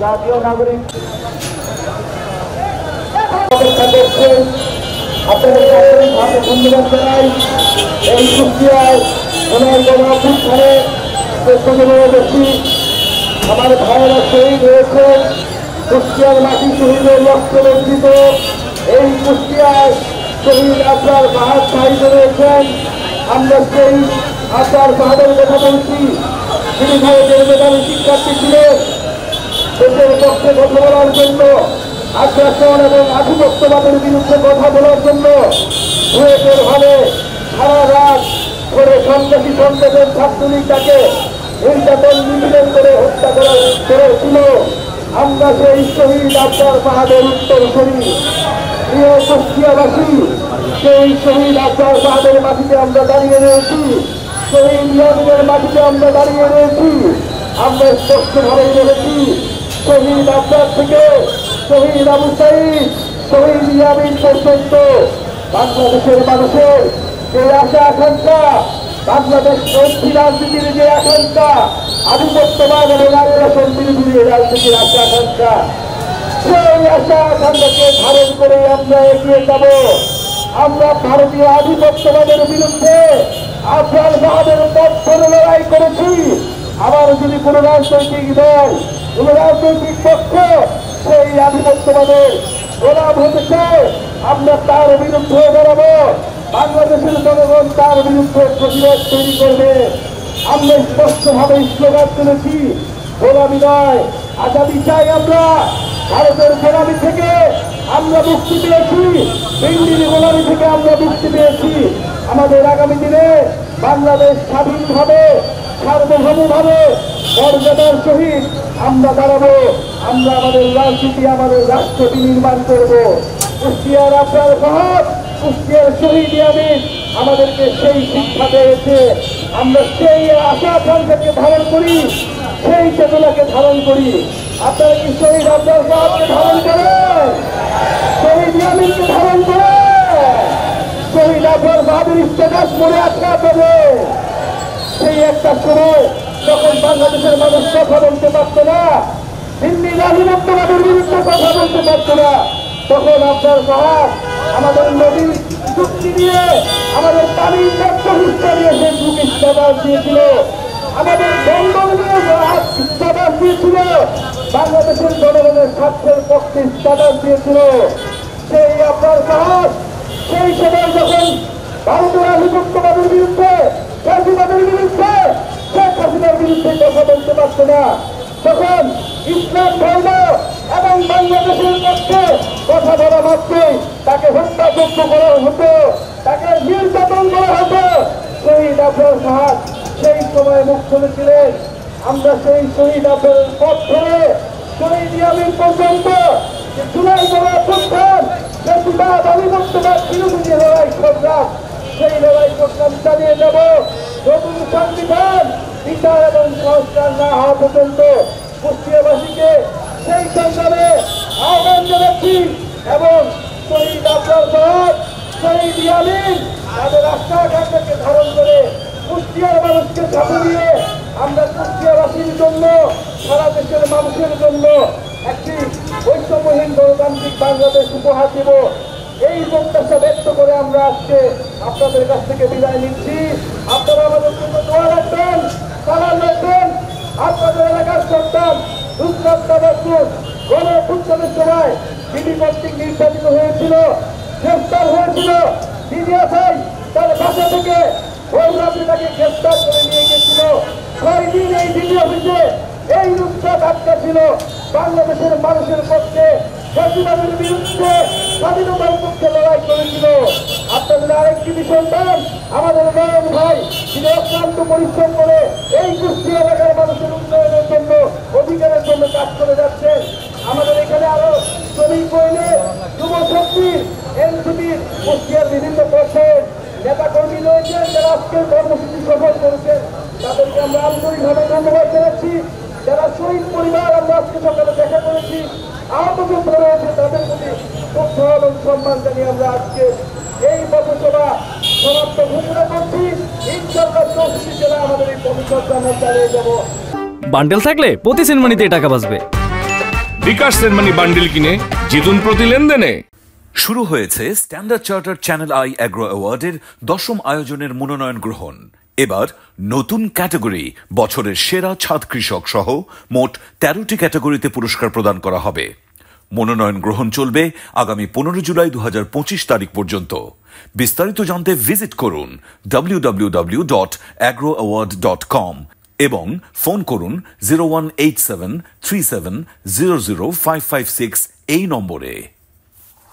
জাতীয় নাগরিক অপেক্ষা করছেন। আপনাদের আন্তরিকভাবে ধন্যবাদ জানাই। এই কুষ্টিয়ায় পুনর্গণঅভ্যুত্থানে বেশি আমার ভাইয়েরা শহীদ হয়েছেন। কুষ্টিয়ার মাটি শহীদের লক্ষ্যে বঞ্চিত এই কুষ্টিয়ায় শহীদ আবরার বাহাদ শহীদ রয়েছেন। আমরা সেই আবরার বাহাদের কথা বলছি, তিনি ভারতের মেধাবী শিক্ষার্থী ছিলেন। দেশের পক্ষে কথা বলার জন্য, আগ্রাসন এবং আধিপত্যবাদের বিরুদ্ধে কথা বলার জন্য বুয়েটের হলে সারা রাত করে সন্ত্রাসী সন্ত্রাসের ছাত্রলীগ তাকে নির্যাতন নিপীড়ন করে হত্যা করেছিল। আমরা সেই শহীদ আবরার বাহাদের উত্তরসূরি প্রিয় কুষ্টিয়াবাসী, সেই শহীদ আবরার বাহাদের মাটিতে আমরা দাঁড়িয়ে রয়েছি, শহীদ ইয়ামিনের মাটিতে আমরা দাঁড়িয়ে রয়েছি। আমরা স্পষ্টভাবে বলেছি, শহীদ আবরার থেকে শহীদ আবু সাঈদ, শহীদ ইয়ামিন পর্যন্ত বাংলাদেশের মানুষের যে আশা আকাঙ্ক্ষা, বাংলাদেশ ঐক্যী রাজনীতির যে আকাঙ্ক্ষা, আধিপত্যবাদ এবং আগ্রাসন বিরোধী রাজনীতির আশা আকাঙ্ক্ষা, সেই আশা আকাঙ্ক্ষাকে ধারণ করে আমরা এগিয়ে যাব। আমরা ভারতীয় আধিপত্যবাদের বিরুদ্ধে আবরার বাহাদের পথ ধরে লড়াই করেছি। আবার যদি কোন রাজনৈতিক দল, কোন রাজনৈতিক পক্ষ সেই আধিপত্যবাদের গোলাম হতে চায়, আমরা তার বিরুদ্ধে দাঁড়াবো। বাংলাদেশের জনগণ তার বিরুদ্ধে প্রতিরোধ তৈরি করবে। আমরা স্পষ্টভাবে স্লোগান তুলেছি, গোলামি নয় আজাদি চাই। আমরা ভারতের গোলামি থেকে আমরা মুক্তি পেয়েছি, দিল্লির গোলামি থেকে আমরা মুক্তি পেয়েছি। আমাদের আগামী দিনে বাংলাদেশ স্বাধীনভাবে, সার্বভৌমভাবে, মর্যাদার সহিত আমরা দাঁড়াবো। আমরা আমাদের রাজনীতি, আমাদের রাষ্ট্র বিনির্মাণ করব। কুষ্টিয়ার আবরার বাহাদ, কুষ্টিয়ার শহীদ ইয়ামিন আমাদেরকে সেই শিক্ষা দিয়েছে। আমরা সেই আশা আকাঙ্ক্ষাকে ধারণ করি, সেই চেতনাকে ধারণ করি। আপনারা কি শহীদ আবরার বাহাদকে ধারণ করেন? শহীদ ইয়ামিনকে ধারণ করেন? শহীদ আবরার বাহাদুর স্ট্যাটাস মনে আছে আপনাদের? সেই একটা সময় যখন বাংলাদেশের মানুষ কথা বলতে পারত না, দিল্লি আধিপত্যবাদের বিরুদ্ধে কথা বলতে পারত না, তখন আবরার বাহাদ আমাদের নদীর চুক্তি দিয়ে, আমাদের পানির প্রতিষ্ঠা দিয়ে ফেসবুক স্ট্যাটাস দিয়েছিল, আমাদের জঙ্গল নিয়ে স্ট্যাটাস দিয়েছিল, বাংলাদেশের জনগণের স্বার্থের পক্ষে স্ট্যাটাস দিয়েছিল। সেই আবরার বাহাদ সেই সময় যখন ভারতের আধিপত্যবাদের বিরুদ্ধে, ফ্যাসিবাদের বিরুদ্ধে, শেখ হাসিনার বিরুদ্ধে কথা বলতে পারত না, তখন ইসলাম ধর্ম এবং বাংলাদেশের পক্ষে কথা বলা মাত্রই তাকে হত্যাযোগ্য করা হতো, তাকে নির্যাতন করা হতো। শহীদ আবরার বাহাদ সেই সময় মুখ খুলেছিলেন। আমরা সেই শহীদ আবরারের পথ ধরে শহীদ ইয়ামিন পর্যন্ত জুলাই গণঅভ্যুত্থান, ফ্যাসিবাদ আধিপত্যবাদ বিরোধী লড়াই সংগ্রাম, সেই লড়াই সংগ্রাম চালিয়ে যাব। নতুন সংবিধান বিচার এবং সংস্কার না হওয়া পর্যন্ত কুষ্টিয়াবাসীকে সেই সংগ্রামে আহ্বান জানাচ্ছি। এবং শহীদ আবরার বাহাদ, শহীদ ইয়ামিন তাদের আশা আকাঙ্ক্ষাকে ধারণ করে কুষ্টিয়ার মানুষকে সাথে নিয়ে আমরা কুষ্টিয়াবাসীর জন্য, সারা দেশের মানুষের জন্য একটি বৈষম্যহীন গণতান্ত্রিক বাংলাদেশ উপহার দেব। এই প্রত্যাশা ব্যক্ত করে আমরা আজকে আপনাদের কাছ থেকে বিদায় নিচ্ছি। আপনারা আমাদের জন্য দোয়া রাখবেন, সালাম রাখবেন। আপনাদের এলাকার সন্তান নুসরাত তাবাসসুম গণঅভ্যুত্থানের সময় বিডি কর্তৃক নির্যাতিত হয়েছিল, গ্রেফতার হয়েছিল। ডিজিএফআই তার বাসা থেকে ভোর রাতে তাকে গ্রেফতার করে নিয়ে গেছিল। 6 দিন এই ডিবি অফিসে এই নুসরাত আটকা ছিল। বাংলাদেশের মানুষের পক্ষে, ফ্যাসিবাদের বিরুদ্ধে, স্বাধীনতার পক্ষে লড়াই করেছিল। আপনাদের আরেকটি সন্তান আমাদের নয়ন ভাই, তিনি অক্লান্ত পরিশ্রম করে এই কুষ্টিয়া এলাকার মানুষের উন্নয়নের জন্য, অধিকারের জন্য কাজ করে যাচ্ছেন। আমাদের এখানে আরো শ্রমিক বইলে যুব শক্তির, এনসিপির কুষ্টিয়ার বিভিন্ন পর্যায়ের নেতা কর্মী রয়েছেন, যারা আজকের কর্মসূচি সফল করেছেন। তাদেরকে আমরা আন্তরিকভাবে ধন্যবাদ জানাচ্ছি। যারা শহীদ পরিবার আমরা আজকে সকালে দেখা করেছি, আহত যুদ্ধ রয়েছে, তাদের প্রতি শ্রদ্ধা এবং সম্মান জানিয়ে আমরা আজকে এই পথসভা সমাপ্ত ঘোষণা করছি। ইনশাআল্লাহ 64 জেলা আমাদের এই পথসভা আমরা চালিয়ে যাব। বান্ডেল থাকলে প্রতি সিনেমানিতে টাকা বাঁচবে। বিকাশ সেনমানি বান্ডিল কিনে জিতুন প্রতি লেনদেনে। শুরু হয়েছে Standard Charter Channel I Agro অ্যাওয়ার্ডের 10ম আয়োজনের মনোনয়ন গ্রহণ। এবার নতুন ক্যাটাগরি বছরের সেরা ছাদ কৃষক সহ মোট 13টি ক্যাটাগরিতে পুরস্কার প্রদান করা হবে। মনোনয়ন গ্রহণ চলবে আগামী 15 জুলাই 2025 তারিখ পর্যন্ত। বিস্তারিত জানতে ভিজিট করুন www.agroaward.com এবং ফোন করুন 018737000556 এই নম্বরে।